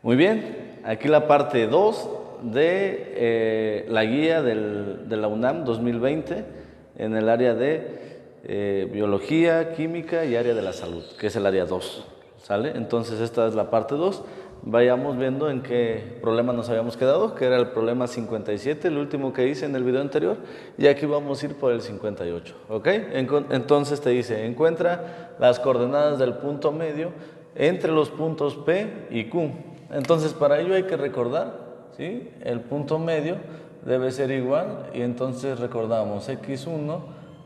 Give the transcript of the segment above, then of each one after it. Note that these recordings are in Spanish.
Muy bien, aquí la parte 2 de la guía de la UNAM 2020 en el área de biología, química y área de la salud, que es el área 2, ¿sale? Entonces esta es la parte 2. Vayamos viendo en qué problema nos habíamos quedado, que era el problema 57, el último que hice en el video anterior, y aquí vamos a ir por el 58, ¿ok? Entonces te dice, encuentra las coordenadas del punto medio entre los puntos P y Q. Entonces para ello hay que recordar, ¿sí? El punto medio debe ser igual, y entonces recordamos x1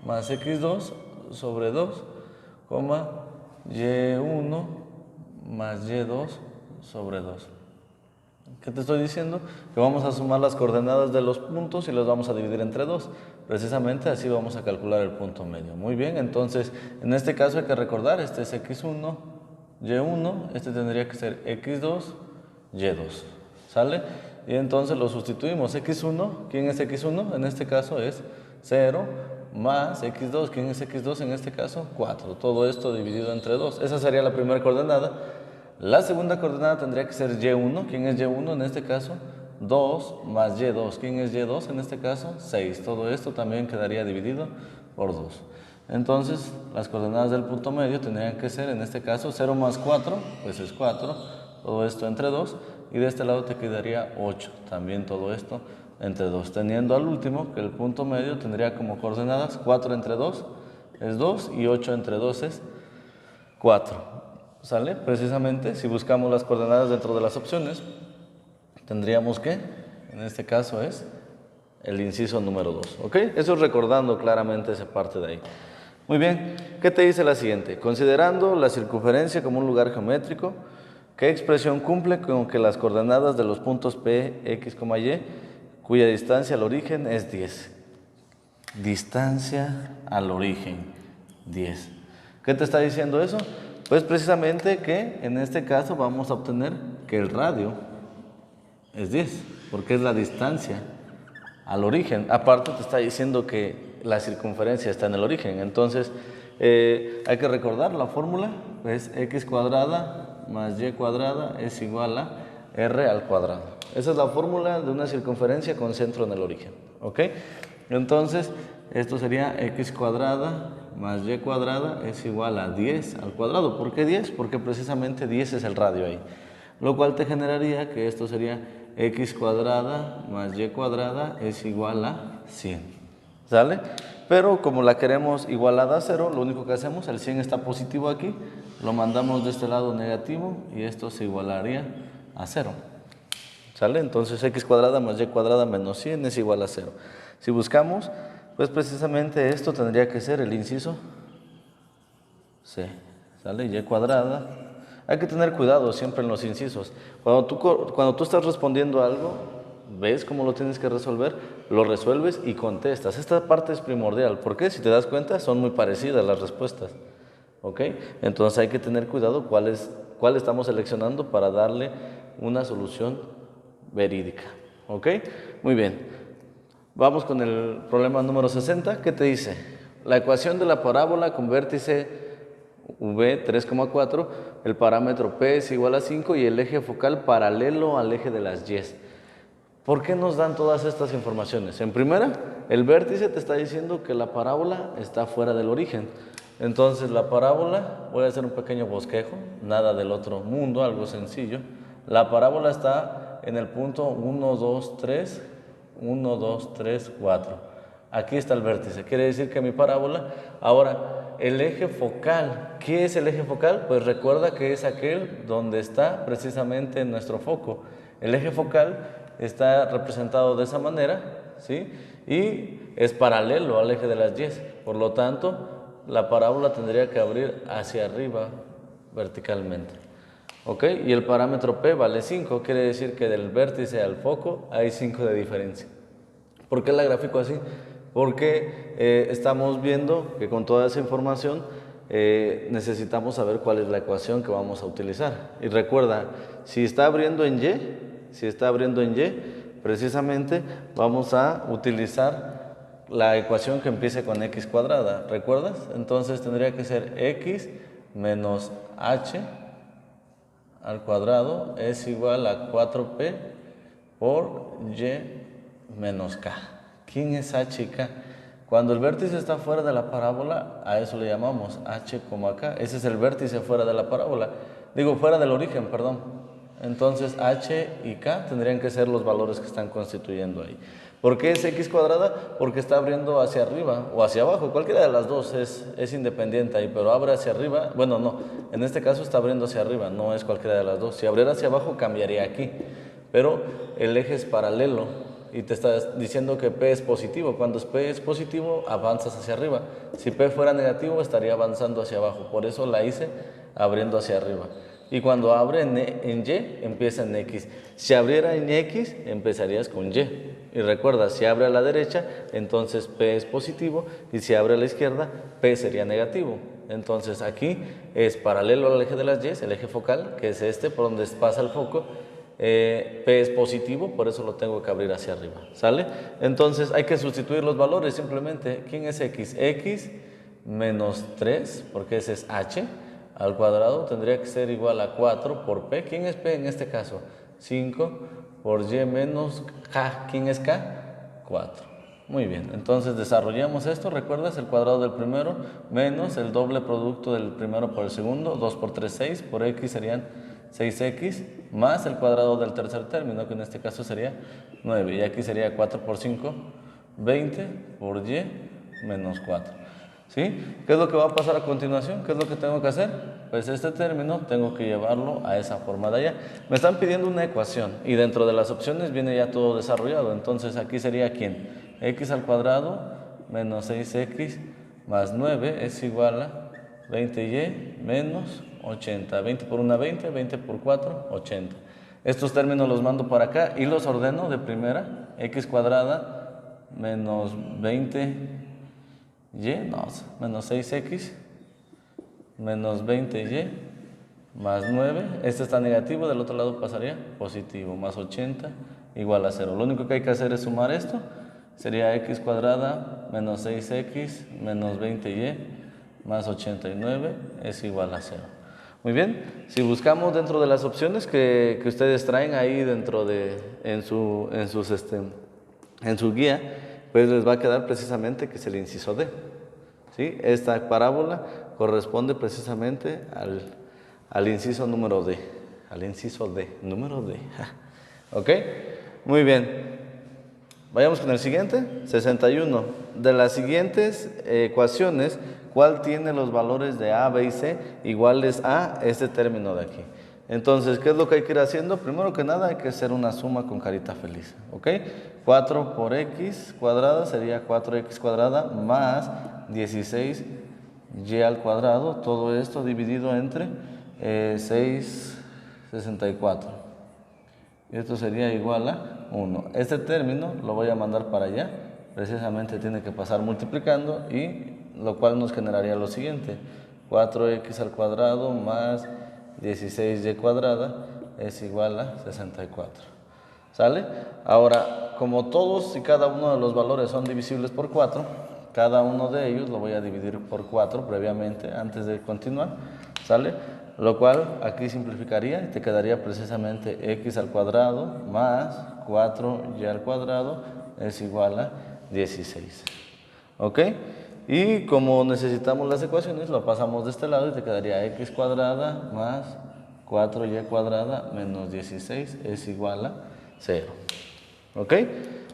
más x2 sobre 2, y1 más y2 sobre 2. ¿Qué te estoy diciendo? Que vamos a sumar las coordenadas de los puntos y los vamos a dividir entre 2. Precisamente así vamos a calcular el punto medio. Muy bien, entonces en este caso hay que recordar, este es x1, y1, este tendría que ser x2, y2. ¿Sale? Y entonces lo sustituimos. x1, ¿quién es x1? En este caso es 0 más x2, ¿quién es x2? En este caso 4. Todo esto dividido entre 2. Esa sería la primera coordenada. La segunda coordenada tendría que ser y1. ¿Quién es y1? En este caso 2 más y2. ¿Quién es y2? En este caso 6. Todo esto también quedaría dividido por 2. Entonces las coordenadas del punto medio tendrían que ser, en este caso, 0 más 4, pues es 4. Todo esto entre 2. Y de este lado te quedaría 8. También todo esto entre 2. Teniendo al último que el punto medio tendría como coordenadas 4 entre 2 es 2 y 8 entre 2 es 4. ¿Sale? Precisamente, si buscamos las coordenadas dentro de las opciones, tendríamos que, en este caso es el inciso número 2. ¿Ok? Eso es recordando claramente esa parte de ahí. Muy bien, ¿qué te dice la siguiente? Considerando la circunferencia como un lugar geométrico, ¿qué expresión cumple con que las coordenadas de los puntos P, X, Y, cuya distancia al origen es 10? Distancia al origen, 10. ¿Qué te está diciendo eso? Pues precisamente que en este caso vamos a obtener que el radio es 10, porque es la distancia al origen. Aparte te está diciendo que la circunferencia está en el origen. Entonces hay que recordar la fórmula, es x cuadrada más y cuadrada es igual a r al cuadrado. Esa es la fórmula de una circunferencia con centro en el origen. ¿Ok? Entonces esto sería x cuadrada más y cuadrada es igual a 10 al cuadrado. ¿Por qué 10? Porque precisamente 10 es el radio ahí. Lo cual te generaría que esto sería x cuadrada más y cuadrada es igual a 100. ¿Sale? Pero como la queremos igualada a 0, lo único que hacemos, el 100 está positivo aquí, lo mandamos de este lado negativo y esto se igualaría a 0. ¿Sale? Entonces x cuadrada más y cuadrada menos 100 es igual a 0. Si buscamos, pues precisamente esto tendría que ser el inciso C. ¿Sale? Y cuadrada. Hay que tener cuidado siempre en los incisos. Cuando tú estás respondiendo algo, ves cómo lo tienes que resolver, lo resuelves y contestas. Esta parte es primordial. ¿Por qué? Si te das cuenta, son muy parecidas las respuestas. ¿Ok? Entonces hay que tener cuidado cuál estamos seleccionando para darle una solución verídica. ¿Ok? Muy bien. Vamos con el problema número 60. ¿Qué te dice? La ecuación de la parábola con vértice V 3,4, el parámetro P es igual a 5 y el eje focal paralelo al eje de las Y. ¿Por qué nos dan todas estas informaciones? En primera, el vértice te está diciendo que la parábola está fuera del origen. Entonces la parábola, voy a hacer un pequeño bosquejo, nada del otro mundo, algo sencillo. La parábola está en el punto 1, 2, 3, 1, 2, 3, 4. Aquí está el vértice, quiere decir que mi parábola. Ahora, el eje focal, ¿qué es el eje focal? Pues recuerda que es aquel donde está precisamente nuestro foco. El eje focal está representado de esa manera, ¿sí? Y es paralelo al eje de las Y. Por lo tanto, la parábola tendría que abrir hacia arriba verticalmente. ¿Ok? Y el parámetro P vale 5, quiere decir que del vértice al foco hay 5 de diferencia. ¿Por qué la grafico así? Porque estamos viendo que con toda esa información necesitamos saber cuál es la ecuación que vamos a utilizar. Y recuerda, si está abriendo en Y, precisamente vamos a utilizar la ecuación que empiece con x cuadrada. ¿Recuerdas? Entonces tendría que ser x menos h al cuadrado es igual a 4p por y menos k. ¿Quién es h y k? Cuando el vértice está fuera de la parábola, a eso le llamamos h, k. Ese es el vértice fuera de la parábola. Digo, fuera del origen, perdón. Entonces, h y k tendrían que ser los valores que están constituyendo ahí. ¿Por qué es x cuadrada? Porque está abriendo hacia arriba o hacia abajo. Cualquiera de las dos es independiente ahí, pero abre hacia arriba. Bueno, no. En este caso está abriendo hacia arriba, no es cualquiera de las dos. Si abriera hacia abajo, cambiaría aquí. Pero el eje es paralelo. Y te está diciendo que P es positivo. Cuando P es positivo, avanzas hacia arriba. Si P fuera negativo, estaría avanzando hacia abajo. Por eso la hice abriendo hacia arriba. Y cuando abre en Y, empieza en X. Si abriera en X, empezarías con Y. Y recuerda, si abre a la derecha, entonces P es positivo. Y si abre a la izquierda, P sería negativo. Entonces aquí es paralelo al eje de las Y, el eje focal, que es este, por donde pasa el foco. P es positivo, por eso lo tengo que abrir hacia arriba, ¿sale? Entonces hay que sustituir los valores simplemente. ¿Quién es X? X menos 3, porque ese es H, al cuadrado tendría que ser igual a 4 por P. ¿Quién es P en este caso? 5 por Y menos K. ¿Quién es K? 4. Muy bien, entonces desarrollamos esto. ¿Recuerdas? El cuadrado del primero menos el doble producto del primero por el segundo. 2 por 3, 6. Por X serían 6x más el cuadrado del tercer término, que en este caso sería 9. Y aquí sería 4 por 5, 20 por y menos 4. ¿Sí? ¿Qué es lo que va a pasar a continuación? ¿Qué es lo que tengo que hacer? Pues este término tengo que llevarlo a esa forma de allá. Me están pidiendo una ecuación y dentro de las opciones viene ya todo desarrollado. Entonces aquí sería ¿quién? X al cuadrado menos 6x más 9 es igual a 20y menos 80. 20 por 1, 20, 20 por 4, 80. Estos términos los mando para acá y los ordeno de primera. X cuadrada menos 20y, no, menos 6x menos 20y más 9. Este está negativo, del otro lado pasaría positivo, más 80 igual a 0. Lo único que hay que hacer es sumar esto. Sería x cuadrada menos 6x menos 20y más 89 es igual a 0. Muy bien, si buscamos dentro de las opciones que ustedes traen ahí dentro de, en su guía, pues les va a quedar precisamente que es el inciso D. ¿Sí? Esta parábola corresponde precisamente al inciso número D. Al inciso D, número D. ¿Ok? Muy bien. Vayamos con el siguiente, 61. De las siguientes ecuaciones, ¿cuál tiene los valores de A, B y C iguales a este término de aquí? Entonces, ¿qué es lo que hay que ir haciendo? Primero que nada hay que hacer una suma con carita feliz, ¿ok? 4 por x cuadrada sería 4x cuadrada más 16y al cuadrado, todo esto dividido entre 6,64. Y esto sería igual a 1. Este término lo voy a mandar para allá, precisamente tiene que pasar multiplicando y lo cual nos generaría lo siguiente. 4x al cuadrado más 16y cuadrada es igual a 64. ¿Sale? Ahora, como todos y cada uno de los valores son divisibles por 4, cada uno de ellos lo voy a dividir por 4 previamente, antes de continuar. ¿Sale? Lo cual aquí simplificaría y te quedaría precisamente x al cuadrado más 4y al cuadrado es igual a 16. ¿Ok? Y como necesitamos las ecuaciones, lo pasamos de este lado y te quedaría x cuadrada más 4y cuadrada menos 16 es igual a 0. ¿Ok?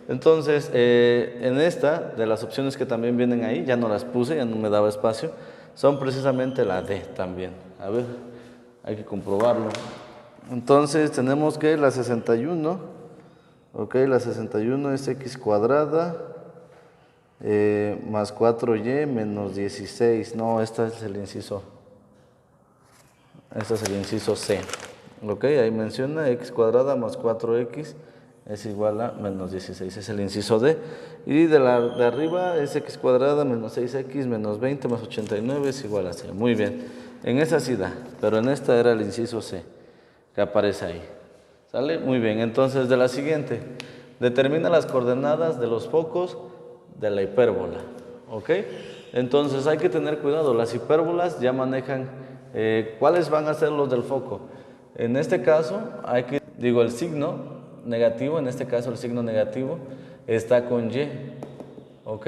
Entonces, en esta, de las opciones que también vienen ahí, ya no las puse, ya no me daba espacio, son precisamente la D también. A ver, hay que comprobarlo. Entonces, tenemos que la 61, ok, la 61 es x cuadrada más 4y menos 16. No, este es el inciso C. Ok, ahí menciona x cuadrada más 4x es igual a menos 16, es el inciso D. Y de arriba es x cuadrada menos 6x menos 20 más 89 es igual a C. Muy bien, en esa sí da, pero en esta era el inciso C, que aparece ahí. ¿Sale? Muy bien, entonces de la siguiente, determina las coordenadas de los focos de la hipérbola. ¿Ok? Entonces hay que tener cuidado, las hipérbolas ya manejan, ¿cuáles van a ser los del foco? En este caso, el signo negativo, en este caso el signo negativo, está con Y, ¿ok?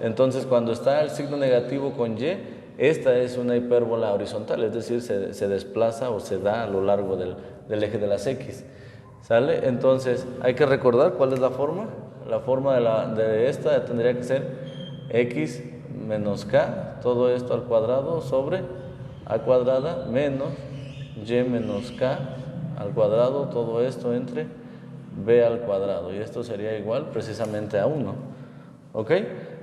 Entonces, cuando está el signo negativo con Y, esta es una hipérbola horizontal, es decir, se desplaza o se da a lo largo del eje de las X, ¿sale? Entonces, hay que recordar cuál es la forma. La forma de esta tendría que ser X menos K, todo esto al cuadrado sobre A cuadrada menos Y menos K al cuadrado, todo esto entre B al cuadrado, y esto sería igual precisamente a 1, ¿ok?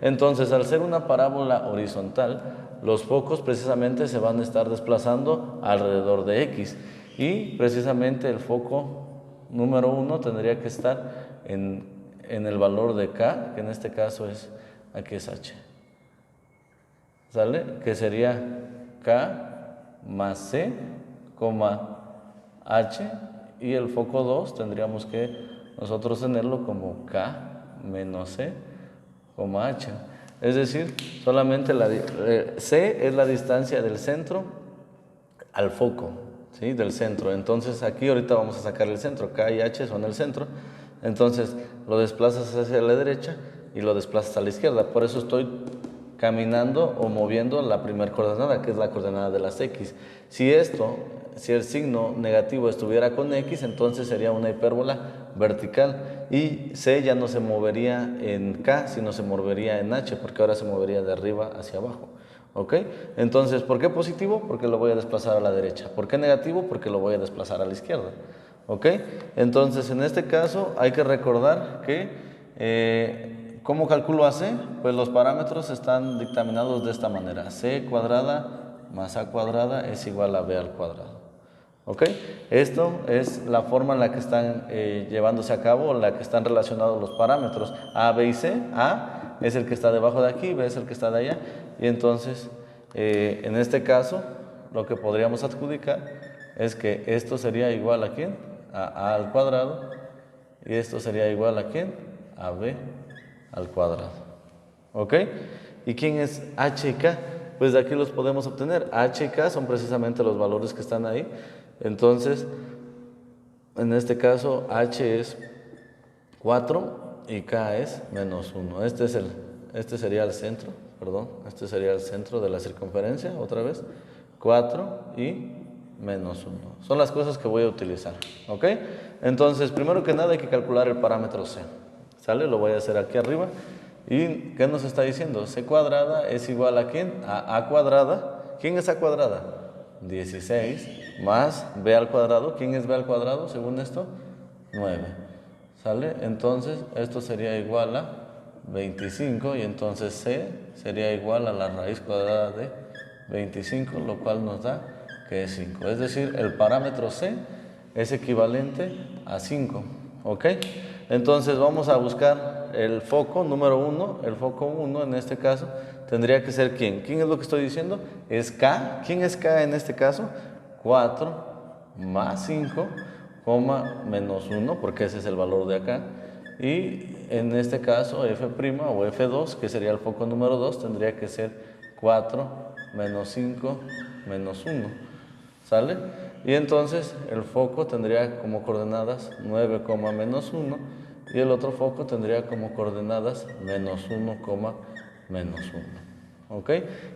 Entonces, al ser una parábola horizontal, los focos precisamente se van a estar desplazando alrededor de X, y precisamente el foco número 1 tendría que estar en el valor de K, que en este caso aquí es H, ¿sale? Que sería K más C, H, y el foco 2 tendríamos que nosotros tenerlo como K menos C, H. Es decir, solamente C es la distancia del centro al foco, ¿sí? Del centro. Entonces aquí ahorita vamos a sacar el centro, K y H son el centro. Entonces lo desplazas hacia la derecha y lo desplazas a la izquierda. Por eso estoy caminando o moviendo la primera coordenada, que es la coordenada de las X. Si el signo negativo estuviera con X, entonces sería una hipérbola vertical, y C ya no se movería en K, sino se movería en H, porque ahora se movería de arriba hacia abajo, ¿ok? Entonces, ¿por qué positivo? Porque lo voy a desplazar a la derecha. ¿Por qué negativo? Porque lo voy a desplazar a la izquierda, ¿ok? Entonces, en este caso hay que recordar que ¿cómo calculo a C? Pues los parámetros están dictaminados de esta manera. C cuadrada más A cuadrada es igual a B al cuadrado, ¿ok? Esto es la forma en la que están llevándose a cabo, en la que están relacionados los parámetros A, B y C. A es el que está debajo de aquí, B es el que está de allá, y entonces en este caso lo que podríamos adjudicar es que esto sería igual a ¿quién? A al cuadrado, y esto sería igual a ¿quién? A B al cuadrado, ¿ok? ¿Y quién es H y K? Pues de aquí los podemos obtener. H y K son precisamente los valores que están ahí. Entonces, en este caso, H es 4 y K es menos 1. Este sería el centro, perdón, este sería el centro de la circunferencia, otra vez, 4 y menos 1. Son las cosas que voy a utilizar, ¿ok? Entonces, primero que nada hay que calcular el parámetro C, ¿sale? Lo voy a hacer aquí arriba. ¿Y qué nos está diciendo? C cuadrada es igual a ¿quién? A A cuadrada. ¿Quién es A cuadrada? 16 más B al cuadrado. ¿Quién es B al cuadrado según esto? 9. ¿Sale? Entonces esto sería igual a 25, y entonces C sería igual a la raíz cuadrada de 25, lo cual nos da que es 5. Es decir, el parámetro C es equivalente a 5, ¿ok? Entonces vamos a buscar el foco número 1, el foco 1 en este caso tendría que ser ¿quién? ¿Quién es lo que estoy diciendo? Es K. ¿Quién es K en este caso? 4 más 5, menos 1, porque ese es el valor de acá. Y en este caso F' o F2, que sería el foco número 2, tendría que ser 4 menos 5 menos 1, ¿sale? Y entonces el foco tendría como coordenadas 9, menos 1, y el otro foco tendría como coordenadas menos 1, menos 1, ¿ok?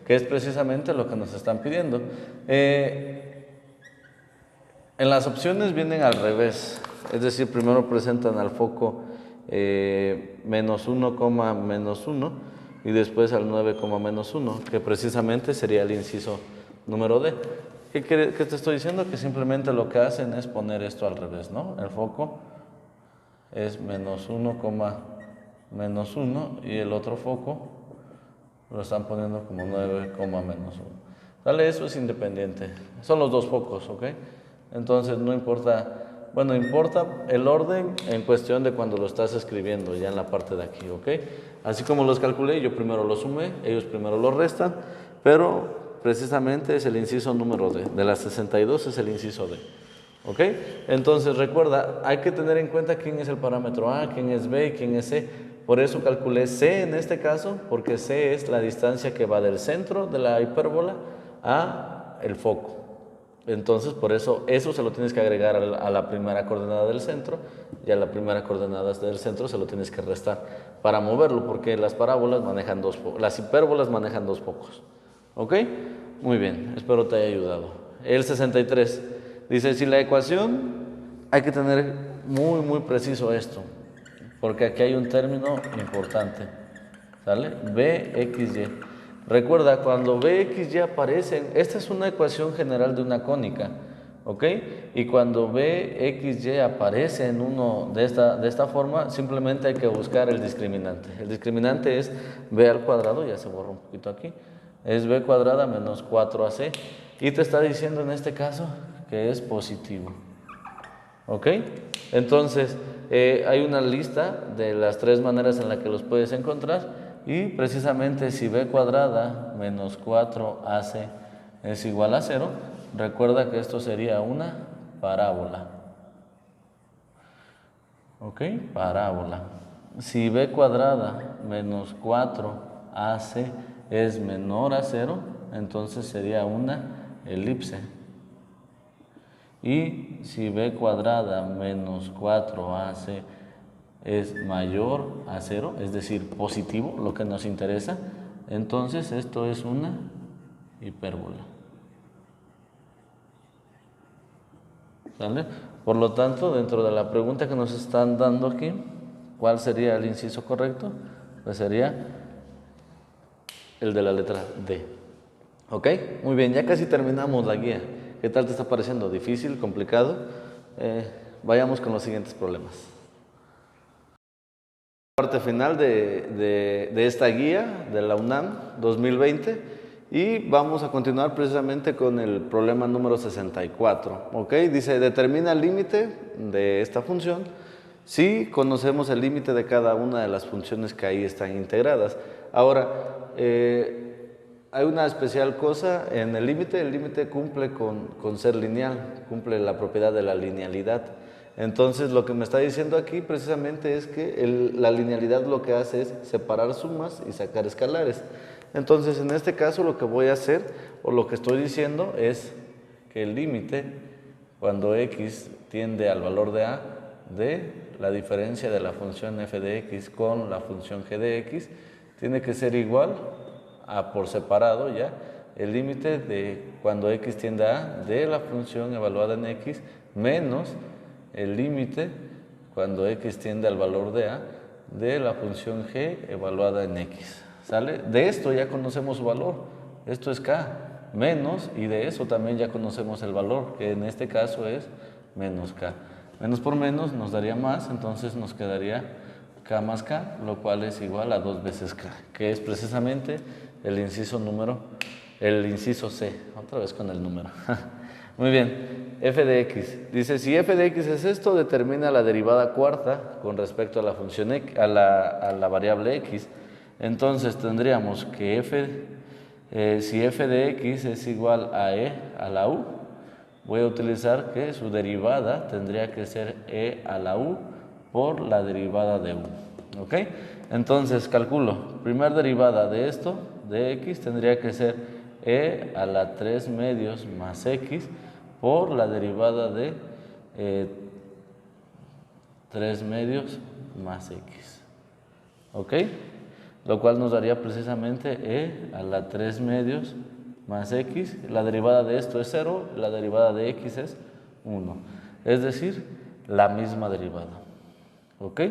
Que es precisamente lo que nos están pidiendo. En las opciones vienen al revés, es decir, primero presentan al foco menos 1, menos 1, y después al 9, menos 1, que precisamente sería el inciso número D. ¿Qué te estoy diciendo? Que simplemente lo que hacen es poner esto al revés, ¿no? El foco es menos 1, menos 1, y el otro foco lo están poniendo como 9, menos 1. Dale, eso es independiente. Son los dos focos, ¿ok? Entonces no importa, bueno, importa el orden en cuestión de cuando lo estás escribiendo, ya en la parte de aquí, ¿ok? Así como los calculé, yo primero los sumé, ellos primero los restan, pero precisamente es el inciso número D. De las 62 es el inciso D, ¿ok? Entonces recuerda, hay que tener en cuenta quién es el parámetro A, quién es B y quién es C. Por eso calculé C en este caso, porque C es la distancia que va del centro de la hipérbola a el foco, Entonces, por eso se lo tienes que agregar a la primera coordenada del centro, y a la primera coordenada del centro se lo tienes que restar para moverlo, porque las parábolas manejan las hipérbolas manejan dos focos. ¿Ok? Muy bien, espero te haya ayudado. El 63 dice, si la ecuación, hay que tener muy preciso esto, porque aquí hay un término importante, ¿sale? BXY. Recuerda, cuando BXY aparecen, esta es una ecuación general de una cónica, ¿ok? Y cuando BXY aparece en uno de esta forma, simplemente hay que buscar el discriminante. El discriminante es B al cuadrado, ya se borra un poquito aquí, es B cuadrada menos 4AC. Y te está diciendo en este caso que es positivo. ¿Ok? Entonces, hay una lista de las tres maneras en las que los puedes encontrar, y precisamente si b cuadrada menos 4ac es igual a 0, recuerda que esto sería una parábola. ¿Ok? Parábola. Si b cuadrada menos 4ac es menor a 0, entonces sería una elipse. Y si b cuadrada menos 4ac es mayor a 0, es decir, positivo, lo que nos interesa, entonces esto es una hipérbola. ¿Sale? Por lo tanto, dentro de la pregunta que nos están dando aquí, ¿cuál sería el inciso correcto? Pues sería el de la letra D. ¿Ok? Muy bien, ya casi terminamos la guía. ¿Qué tal te está pareciendo? ¿Difícil? ¿Complicado? Vayamos con los siguientes problemas. Parte final de esta guía de la UNAM 2020, y vamos a continuar precisamente con el problema número 64. ¿Ok? Dice, determina el límite de esta función si conocemos el límite de cada una de las funciones que ahí están integradas. Ahora, hay una especial cosa en el límite cumple con ser lineal, cumple la propiedad de la linealidad. Entonces, lo que me está diciendo aquí precisamente es que la linealidad lo que hace es separar sumas y sacar escalares. Entonces, en este caso lo que voy a hacer, o lo que estoy diciendo, es que el límite, cuando x tiende al valor de a, de la diferencia de la función f de x con la función g de x, tiene que ser igual a, por separado ya, el límite de cuando x tiende a de la función evaluada en x menos el límite cuando x tiende al valor de a de la función g evaluada en x. ¿Sale? De esto ya conocemos su valor, esto es k, menos, y de eso también ya conocemos el valor, que en este caso es menos k. Menos por menos nos daría más, entonces nos quedaría k más k, lo cual es igual a 2 veces k, que es precisamente el inciso C, otra vez con el número. Muy bien, f de x. Dice, si f de x es esto, determina la derivada cuarta con respecto a la función a la variable x. Entonces tendríamos que si f de x es igual a e a la u, voy a utilizar que su derivada tendría que ser e a la u por la derivada de u. ¿Ok? Entonces calculo, primera derivada de esto, de x, tendría que ser e a la 3 medios más x por la derivada de 3 medios más x. ¿Ok? Lo cual nos daría precisamente e a la 3 medios más x. La derivada de esto es 0, la derivada de x es 1. Es decir, la misma derivada. ¿Ok?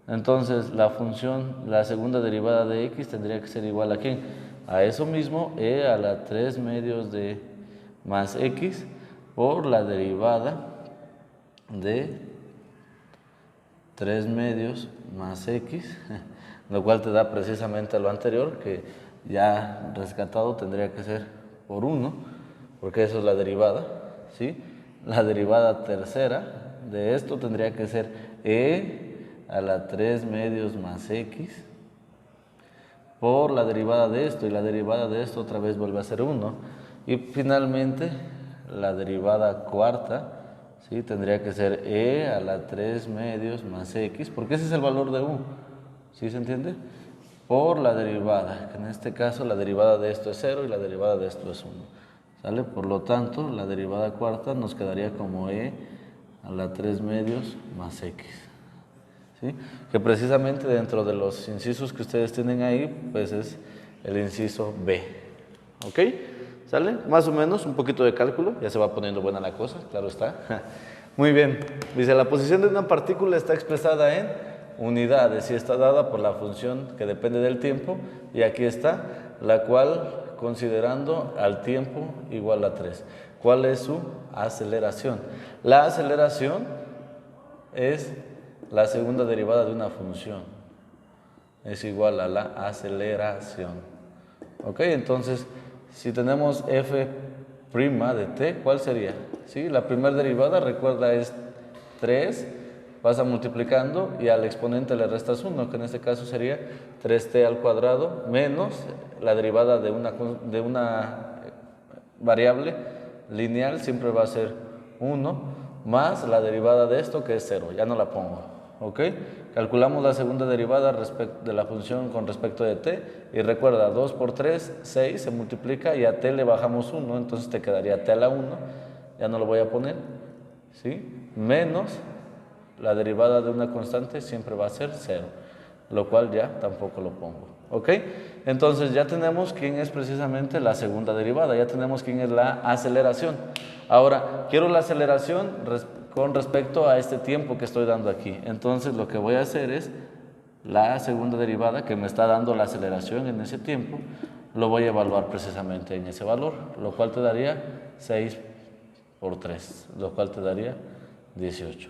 Entonces, la segunda derivada de x tendría que ser igual a ¿quién? A eso mismo, e a la 3 medios de más x por la derivada de 3 medios más x, lo cual te da precisamente lo anterior, que ya rescatado tendría que ser por 1, porque eso es la derivada, ¿sí? La derivada tercera de esto tendría que ser e a la 3 medios más x por la derivada de esto, y la derivada de esto otra vez vuelve a ser 1. Y finalmente, la derivada cuarta, ¿sí? Tendría que ser e a la 3 medios más x, porque ese es el valor de u, ¿sí se entiende? Por la derivada, que en este caso la derivada de esto es 0 y la derivada de esto es 1. ¿Sale? Por lo tanto, la derivada cuarta nos quedaría como e a la 3 medios más x. ¿Sí? Que precisamente dentro de los incisos que ustedes tienen ahí, pues es el inciso B. ¿Ok? ¿Sale? Más o menos, un poquito de cálculo, ya se va poniendo buena la cosa, claro está. Muy bien, dice, la posición de una partícula está expresada en unidades y está dada por la función que depende del tiempo, y aquí está, la cual, considerando al tiempo igual a 3. ¿Cuál es su aceleración? La aceleración es la segunda derivada de una función. Es igual a la aceleración. ¿Ok? Entonces, si tenemos f' de t, ¿cuál sería? ¿Sí? La primera derivada, recuerda, es 3, pasa multiplicando y al exponente le restas 1, que en este caso sería 3t al cuadrado menos la derivada de una variable lineal, siempre va a ser 1, más la derivada de esto, que es 0, ya no la pongo. ¿Ok? Calculamos la segunda derivada de la función con respecto de t, y recuerda, 2 por 3, 6, se multiplica y a t le bajamos 1, entonces te quedaría t a la 1, ya no lo voy a poner, ¿sí? Menos la derivada de una constante siempre va a ser 0, lo cual ya tampoco lo pongo. ¿Ok? Entonces ya tenemos quién es precisamente la segunda derivada, ya tenemos quién es la aceleración. Ahora, quiero la aceleración con respecto a este tiempo que estoy dando aquí. Entonces lo que voy a hacer es la segunda derivada que me está dando la aceleración en ese tiempo, lo voy a evaluar precisamente en ese valor, lo cual te daría 6 por 3, lo cual te daría 18.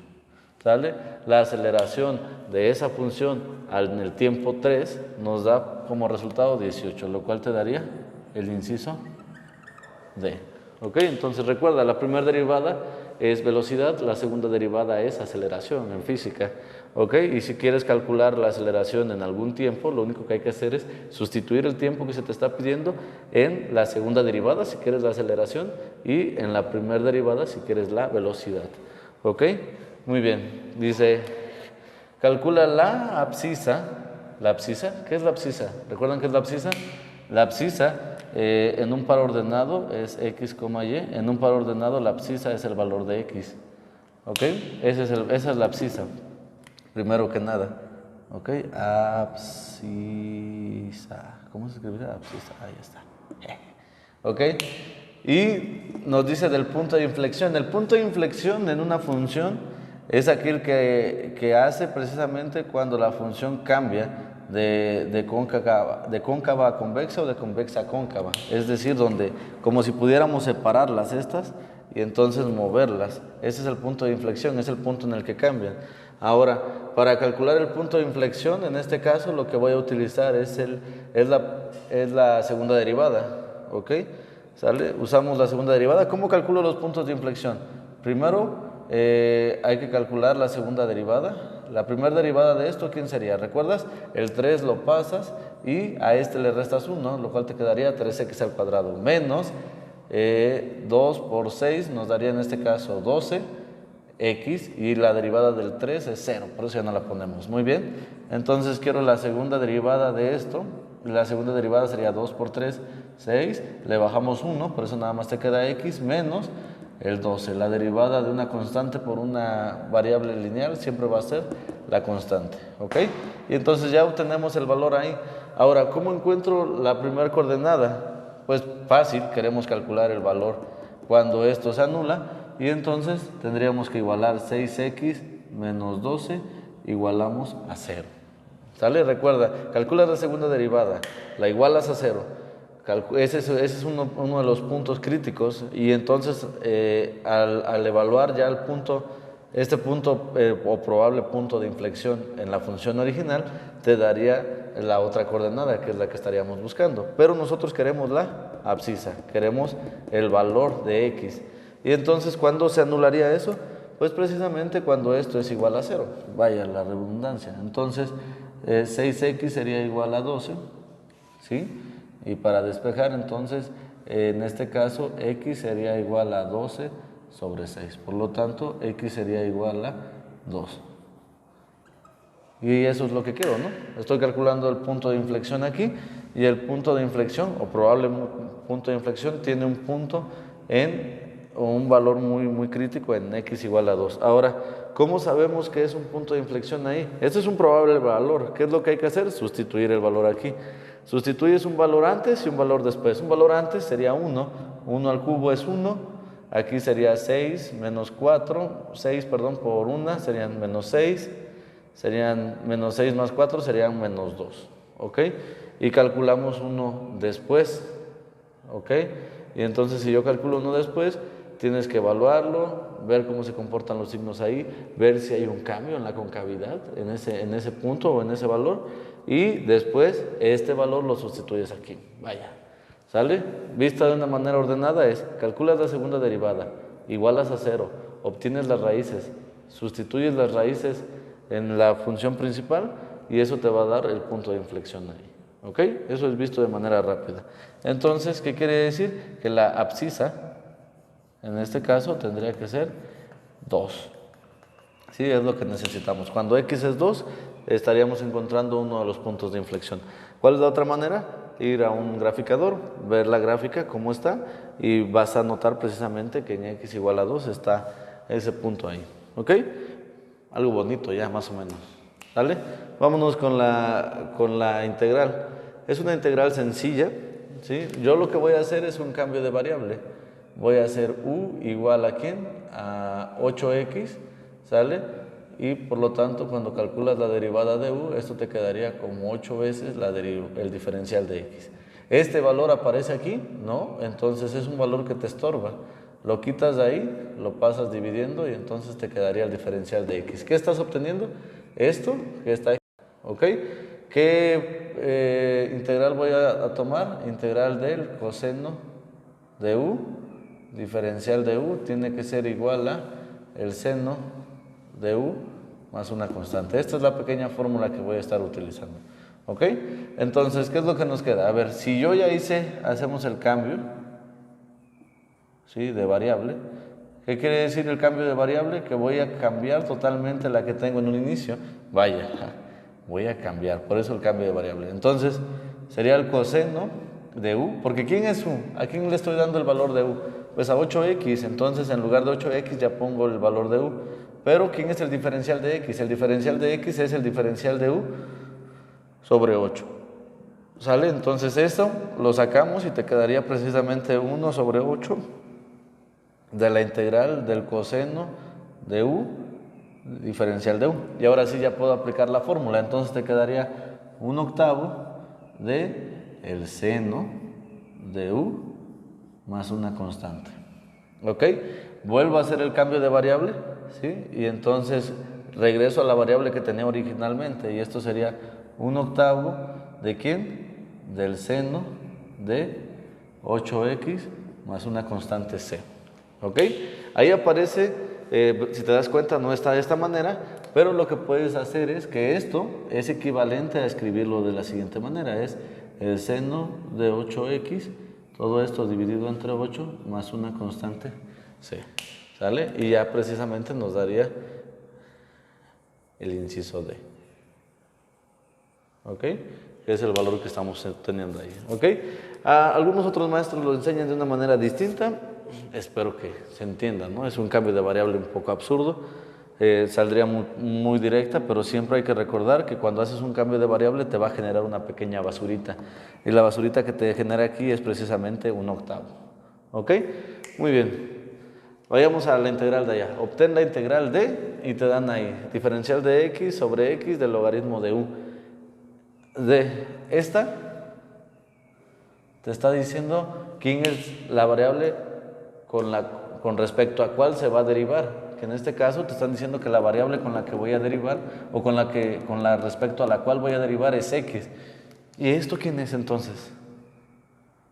¿Sale? La aceleración de esa función en el tiempo 3 nos da como resultado 18, lo cual te daría el inciso D. ¿Ok? Entonces recuerda, la primera derivada es velocidad, la segunda derivada es aceleración en física. ¿Ok? Y si quieres calcular la aceleración en algún tiempo, lo único que hay que hacer es sustituir el tiempo que se te está pidiendo en la segunda derivada si quieres la aceleración y en la primera derivada si quieres la velocidad. ¿Ok? Muy bien. Dice, calcula la abscisa. ¿La abscisa? ¿Qué es la abscisa? ¿Recuerdan qué es la abscisa? La abscisa en un par ordenado es x, y. En un par ordenado la abscisa es el valor de x. ¿Ok? Esa es la abscisa. Primero que nada. ¿Ok? Abscisa. ¿Cómo se escribe? Abscisa. Ahí está. ¿Ok? Y nos dice del punto de inflexión. El punto de inflexión en una función es aquel que hace precisamente cuando la función cambia de cóncava a convexa o de convexa a cóncava. Es decir, donde como si pudiéramos separarlas estas y entonces moverlas. Ese es el punto de inflexión, es el punto en el que cambian. Ahora, para calcular el punto de inflexión, en este caso lo que voy a utilizar es la segunda derivada. ¿Ok? ¿Sale? Usamos la segunda derivada. ¿Cómo calculo los puntos de inflexión? Primero hay que calcular la segunda derivada. La primera derivada de esto, ¿quién sería? ¿Recuerdas? El 3 lo pasas y a este le restas 1, lo cual te quedaría 3x al cuadrado menos 2 por 6 nos daría en este caso 12x y la derivada del 3 es 0, por eso ya no la ponemos. Muy bien, entonces quiero la segunda derivada de esto. La segunda derivada sería 2 por 3, 6, le bajamos 1, por eso nada más te queda x menos el 12. La derivada de una constante por una variable lineal siempre va a ser la constante. ¿Ok? Y entonces ya obtenemos el valor ahí. Ahora, ¿cómo encuentro la primera coordenada? Pues fácil, queremos calcular el valor cuando esto se anula y entonces tendríamos que igualar 6x menos 12, igualamos a 0. ¿Sale? Recuerda, calculas la segunda derivada, la igualas a 0. Ese es uno de los puntos críticos y entonces al evaluar ya este punto o probable punto de inflexión en la función original, te daría la otra coordenada que es la que estaríamos buscando. Pero nosotros queremos la abscisa, queremos el valor de x. Y entonces, ¿cuándo se anularía eso? Pues precisamente cuando esto es igual a 0, vaya la redundancia. Entonces 6x sería igual a 12, ¿sí? Y para despejar, entonces, en este caso, x sería igual a 12 sobre 6. Por lo tanto, x sería igual a 2. Y eso es lo que quiero, ¿no? Estoy calculando el punto de inflexión aquí Y el punto de inflexión, o probable punto de inflexión, tiene un punto o un valor muy crítico en x igual a 2. Ahora, ¿cómo sabemos que es un punto de inflexión ahí? Este es un probable valor. ¿Qué es lo que hay que hacer? Sustituir el valor aquí. Sustituyes un valor antes y un valor después. Un valor antes sería 1. 1 al cubo es 1. Aquí sería 6 menos 4. 6, perdón, por 1 serían menos 6. Serían menos 6 más 4 serían menos 2. ¿Ok? Y calculamos 1 después. ¿Ok? Y entonces si yo calculo 1 después, tienes que evaluarlo, ver cómo se comportan los signos ahí, ver si hay un cambio en la concavidad, en ese punto o en ese valor, y después este valor lo sustituyes aquí. Vaya, ¿sale? Vista de una manera ordenada es, calculas la segunda derivada, igualas a 0, obtienes las raíces, sustituyes las raíces en la función principal y eso te va a dar el punto de inflexión ahí. ¿Ok? Eso es visto de manera rápida. Entonces, ¿qué quiere decir? Que la abscisa, en este caso, tendría que ser 2. Sí, es lo que necesitamos. Cuando x es 2, estaríamos encontrando uno de los puntos de inflexión. ¿Cuál es la otra manera? Ir a un graficador, ver la gráfica, cómo está, y vas a notar precisamente que en x igual a 2 está ese punto ahí. ¿Ok? Algo bonito ya, más o menos. ¿Vale? Vámonos con la integral. Es una integral sencilla, ¿sí? Yo lo que voy a hacer es un cambio de variable. Voy a hacer u igual a ¿quién? A 8x, ¿sale? Y por lo tanto, cuando calculas la derivada de u, esto te quedaría como 8 veces el diferencial de x. ¿Este valor aparece aquí? No, entonces es un valor que te estorba. Lo quitas de ahí, lo pasas dividiendo y entonces te quedaría el diferencial de x. ¿Qué estás obteniendo? Esto que está aquí, ¿ok? ¿Qué integral voy a tomar? Integral del coseno de u, diferencial de u, tiene que ser igual a el seno de u más una constante. Esta es la pequeña fórmula que voy a estar utilizando, ¿ok? Entonces, ¿qué es lo que nos queda? A ver, si yo ya hacemos el cambio, ¿sí? De variable. ¿Qué quiere decir el cambio de variable? Que voy a cambiar totalmente la que tengo en un inicio. Vaya, voy a cambiar, por eso el cambio de variable. Entonces, sería el coseno de u, porque ¿quién es u? ¿A quién le estoy dando el valor de u? Pues a 8x, entonces en lugar de 8x ya pongo el valor de u. Pero ¿quién es el diferencial de x? El diferencial de x es el diferencial de u sobre 8. ¿Sale? Entonces esto lo sacamos y te quedaría precisamente 1 sobre 8 de la integral del coseno de u, diferencial de u. Y ahora sí ya puedo aplicar la fórmula. Entonces te quedaría 1/8 de el seno de u más una constante. ¿Ok? Vuelvo a hacer el cambio de variable, ¿sí? Y entonces regreso a la variable que tenía originalmente. Y esto sería 1/8 de ¿quién? Del seno de 8x más una constante c. ¿Ok? Ahí aparece, si te das cuenta, no está de esta manera, pero lo que puedes hacer es que esto es equivalente a escribirlo de la siguiente manera. Es el seno de 8x, todo esto dividido entre 8 más una constante c. ¿Sale? Y ya precisamente nos daría el inciso D. ¿Ok? Que es el valor que estamos teniendo ahí. ¿Ok? Algunos otros maestros lo enseñan de una manera distinta. Espero que se entienda, ¿no? Es un cambio de variable un poco absurdo. Saldría muy directa, pero siempre hay que recordar que cuando haces un cambio de variable te va a generar una pequeña basurita. Y la basurita que te genera aquí es precisamente 1/8. ¿Ok? Muy bien. Vayamos a la integral de allá. Obtén la integral de, y te dan ahí, diferencial de x sobre x del logaritmo de u. De esta, te está diciendo quién es la variable con respecto a cuál se va a derivar. Que en este caso te están diciendo que la variable con la que voy a derivar, o con la respecto a la cual voy a derivar es x. ¿Y esto quién es entonces?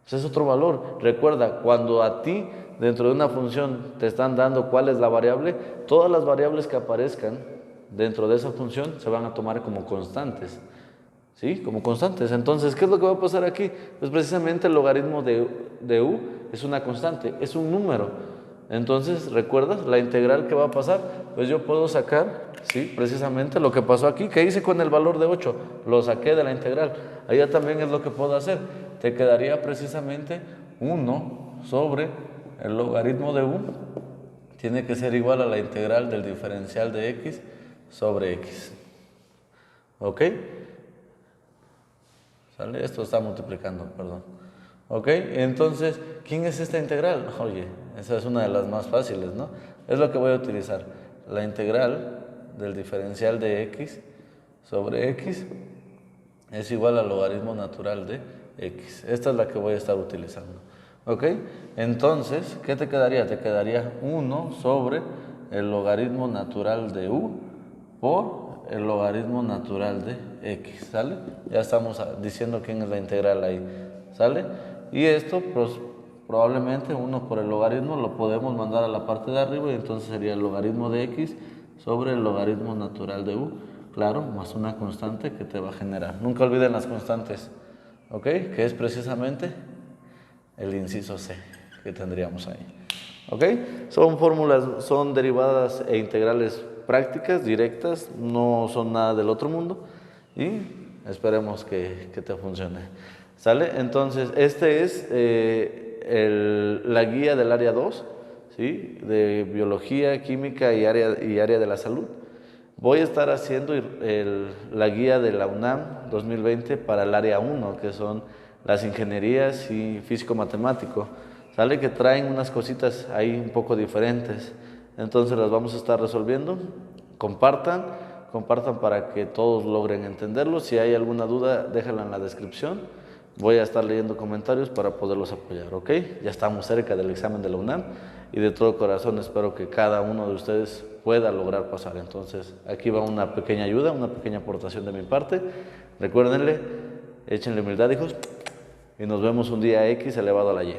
Pues es otro valor. Recuerda, cuando a ti dentro de una función te están dando cuál es la variable, todas las variables que aparezcan dentro de esa función se van a tomar como constantes. ¿Sí? Como constantes. Entonces, ¿qué es lo que va a pasar aquí? Pues precisamente el logaritmo de u es una constante, es un número. Entonces, ¿recuerdas la integral que va a pasar? Pues yo puedo sacar, sí, precisamente lo que pasó aquí. ¿Qué hice con el valor de 8? Lo saqué de la integral. Allá también es lo que puedo hacer. Te quedaría precisamente 1 sobre el logaritmo de u. Tiene que ser igual a la integral del diferencial de x sobre x. ¿Ok? ¿Sale? Esto está multiplicando, perdón. ¿Ok? Entonces, ¿quién es esta integral? Oye, esa es una de las más fáciles, ¿no? Es lo que voy a utilizar. La integral del diferencial de x sobre x es igual al logaritmo natural de x. Esta es la que voy a estar utilizando. ¿Ok? Entonces, ¿qué te quedaría? Te quedaría 1 sobre el logaritmo natural de u por el logaritmo natural de x, ¿sale? Ya estamos diciendo quién es la integral ahí, ¿sale? Y esto, pues, probablemente 1 por el logaritmo lo podemos mandar a la parte de arriba y entonces sería el logaritmo de x sobre el logaritmo natural de u, claro, más una constante que te va a generar. Nunca olviden las constantes, ¿ok? Que es precisamente el inciso C que tendríamos ahí. ¿Ok? Son fórmulas, son derivadas e integrales prácticas, directas, no son nada del otro mundo y esperemos que te funcione. ¿Sale? Entonces, este es la guía del área 2, ¿sí? De biología, química y área de la salud. Voy a estar haciendo la guía de la UNAM 2020 para el área 1, que son las ingenierías y físico-matemático. ¿Sale? Que traen unas cositas ahí un poco diferentes. Entonces las vamos a estar resolviendo. Compartan para que todos logren entenderlo. Si hay alguna duda, déjenla en la descripción. Voy a estar leyendo comentarios para poderlos apoyar, ¿ok? Ya estamos cerca del examen de la UNAM y de todo corazón espero que cada uno de ustedes pueda lograr pasar. Entonces, aquí va una pequeña ayuda, una pequeña aportación de mi parte. Recuérdenle, échenle humildad, hijos, y nos vemos un día X elevado a la Y.